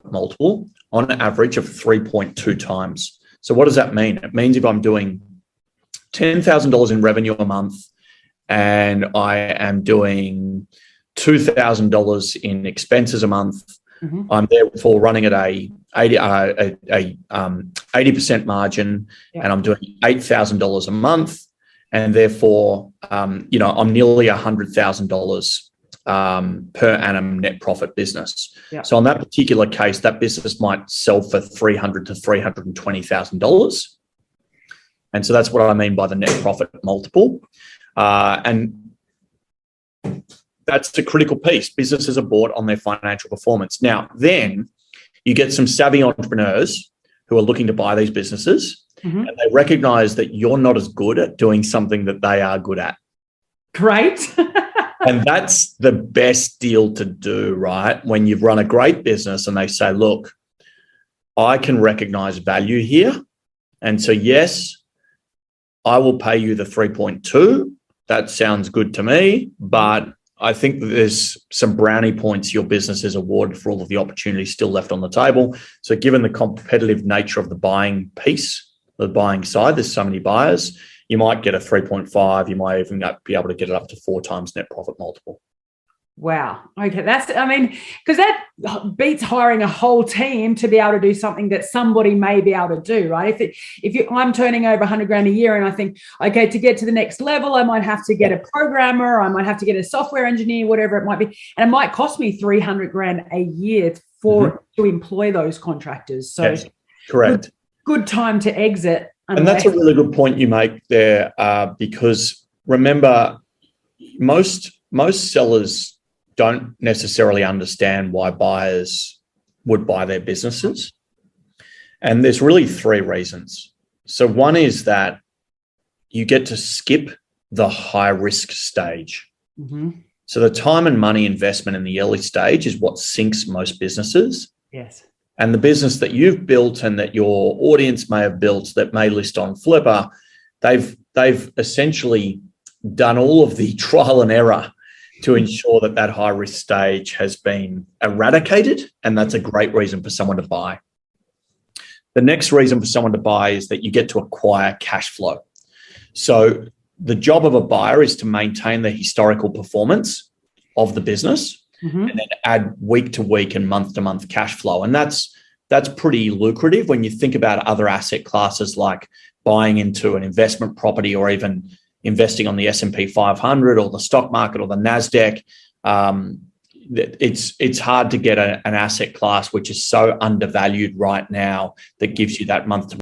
profit multiple on an average of 3.2 times. So what does that mean? It means if I'm doing $10,000 in revenue a month and I am doing $2,000 in expenses a month, I'm therefore running at a 80% margin, and I'm doing $8,000 a month, and therefore, I'm nearly $100,000 per annum net profit business. Yeah. So on that particular case, that business might sell for $300,000 to $320,000, and so that's what I mean by the net profit multiple, and that's the critical piece. Businesses are bought on their financial performance. Now, then you get some savvy entrepreneurs who are looking to buy these businesses, and they recognize that you're not as good at doing something that they are good at. Great. And that's the best deal to do, right? When you've run a great business and they say, look, I can recognize value here. And so, yes, I will pay you the 3.2. That sounds good to me, but I think that there's some brownie points your business is awarded for all of the opportunities still left on the table. So given the competitive nature of the buying piece, the buying side, there's so many buyers, you might get a 3.5. You might even be able to get it up to 4 times net profit multiple. Wow. Okay. Because that beats hiring a whole team to be able to do something that somebody may be able to do, right? I'm turning over $100,000 a year and I think, okay, to get to the next level, I might have to get a programmer, I might have to get a software engineer, whatever it might be. And it might cost me $300,000 a year to employ those contractors. So yes, correct. Good time to exit. And that's a really good point you make there, because remember, most sellers don't necessarily understand why buyers would buy their businesses. And there's really 3 reasons. So one is that you get to skip the high risk stage. So the time and money investment in the early stage is what sinks most businesses. Yes. And the business that you've built and that your audience may have built that may list on Flippa, they've essentially done all of the trial and error to ensure that high risk stage has been eradicated, and that's a great reason for someone to buy. The next reason for someone to buy is that you get to acquire cash flow. So the job of a buyer is to maintain the historical performance of the business and then add week to week and month to month cash flow. And that's pretty lucrative when you think about other asset classes like buying into an investment property or even investing on the S&P 500 or the stock market or the NASDAQ. It's hard to get an asset class which is so undervalued right now that gives you that month to